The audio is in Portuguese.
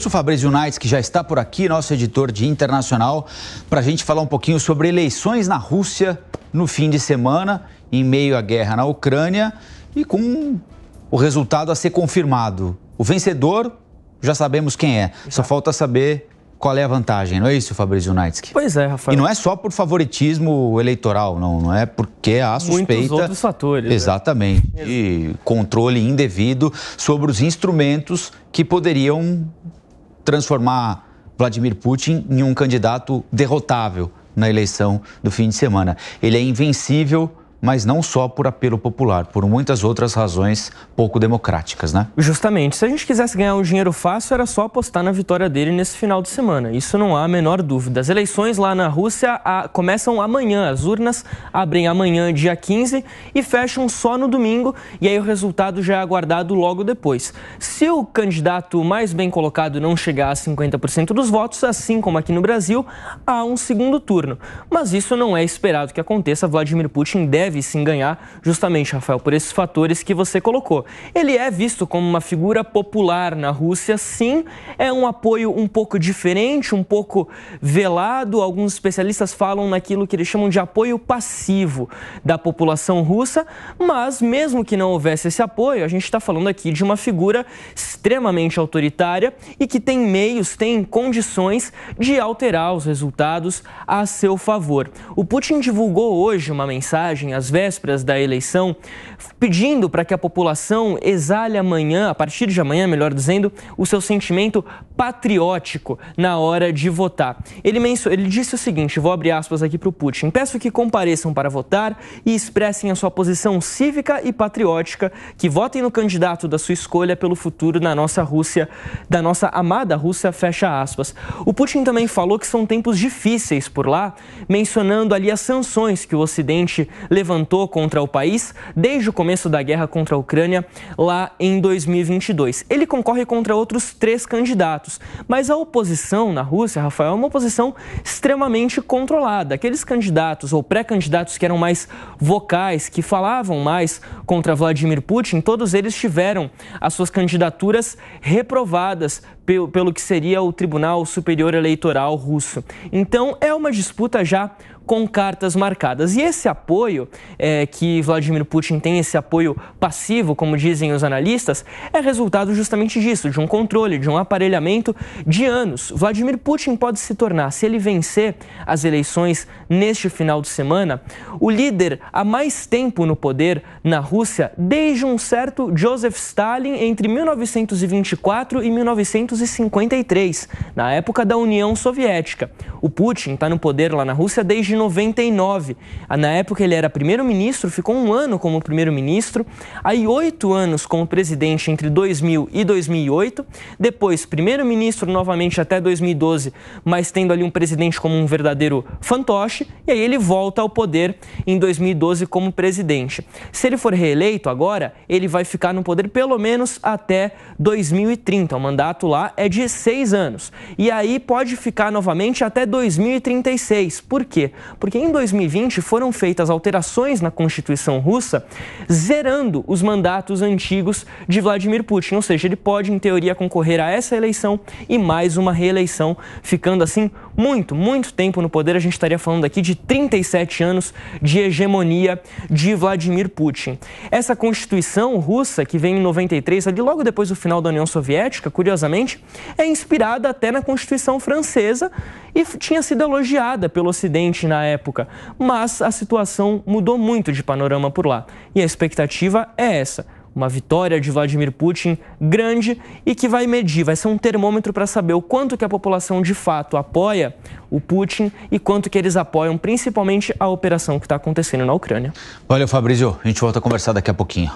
minutos. O Fabrício Naitz, que já está por aqui, nosso editor de internacional, para a gente falar um pouquinho sobre eleições na Rússia no fim de semana, em meio à guerra na Ucrânia e com o resultado a ser confirmado. O vencedor, já sabemos quem é, só falta saber qual é a vantagem, não é isso, Fabrício Naitz? Pois é, Rafael. E não é só por favoritismo eleitoral, não é porque há suspeita... Muitos outros fatores. Exatamente. De controle indevido sobre os instrumentos que poderiam transformar Vladimir Putin em um candidato derrotável na eleição do fim de semana. Ele é invencível, mas não só por apelo popular, por muitas outras razões pouco democráticas, né? Justamente. Se a gente quisesse ganhar um dinheiro fácil, era só apostar na vitória dele nesse final de semana. Isso não há a menor dúvida. As eleições lá na Rússia começam amanhã. As urnas abrem amanhã, dia 15, e fecham só no domingo. E aí o resultado já é aguardado logo depois. Se o candidato mais bem colocado não chegar a 50% dos votos, assim como aqui no Brasil, há um segundo turno. Mas isso não é esperado que aconteça. Vladimir Putin deve sim ganhar, justamente, Rafael, por esses fatores que você colocou. Ele é visto como uma figura popular na Rússia, sim, é um apoio um pouco diferente, um pouco velado. Alguns especialistas falam naquilo que eles chamam de apoio passivo da população russa, mas mesmo que não houvesse esse apoio, a gente está falando aqui de uma figura extremamente autoritária e que tem meios, tem condições de alterar os resultados a seu favor. O Putin divulgou hoje uma mensagem às vésperas da eleição, pedindo para que a população exale amanhã, a partir de amanhã, melhor dizendo, o seu sentimento patriótico na hora de votar. Ele disse o seguinte, vou abrir aspas aqui para o Putin: peço que compareçam para votar e expressem a sua posição cívica e patriótica, que votem no candidato da sua escolha pelo futuro na nossa Rússia, da nossa amada Rússia, fecha aspas. O Putin também falou que são tempos difíceis por lá, mencionando ali as sanções que o Ocidente levantou contra o país desde o começo da guerra contra a Ucrânia lá em 2022. Ele concorre contra outros 3 candidatos, mas a oposição na Rússia, Rafael, é uma oposição extremamente controlada. Aqueles candidatos ou pré-candidatos que eram mais vocais, que falavam mais contra Vladimir Putin, todos eles tiveram as suas candidaturas reprovadas pelo que seria o Tribunal Superior Eleitoral russo. Então, é uma disputa já com cartas marcadas. E esse apoio que Vladimir Putin tem, esse apoio passivo, como dizem os analistas, é resultado justamente disso, de um controle, de um aparelhamento de anos. Vladimir Putin pode se tornar, se ele vencer as eleições neste final de semana, o líder há mais tempo no poder na Rússia desde um certo Joseph Stalin entre 1924 e 1953, na época da União Soviética. O Putin está no poder lá na Rússia desde 99. Na época ele era primeiro-ministro, ficou 1 ano como primeiro-ministro, aí 8 anos como presidente entre 2000 e 2008, depois primeiro-ministro novamente até 2012, mas tendo ali um presidente como um verdadeiro fantoche, e aí ele volta ao poder em 2012 como presidente. Se ele for reeleito agora, ele vai ficar no poder pelo menos até 2030. O mandato lá é de 6 anos. E aí pode ficar novamente até 2036. Por quê? Porque em 2020 foram feitas alterações na Constituição russa, zerando os mandatos antigos de Vladimir Putin. Ou seja, ele pode, em teoria, concorrer a essa eleição e mais uma reeleição, ficando assim muito tempo no poder. A gente estaria falando aqui de 37 anos de hegemonia de Vladimir Putin. Essa Constituição russa, que vem em 93, ali logo depois do final da União Soviética, curiosamente, é inspirada até na Constituição francesa e tinha sido elogiada pelo Ocidente na época. Mas a situação mudou muito de panorama por lá. E a expectativa é essa: uma vitória de Vladimir Putin grande e que vai medir, vai ser um termômetro para saber o quanto que a população de fato apoia o Putin e quanto que eles apoiam principalmente a operação que está acontecendo na Ucrânia. Valeu, Fabrício. A gente volta a conversar daqui a pouquinho.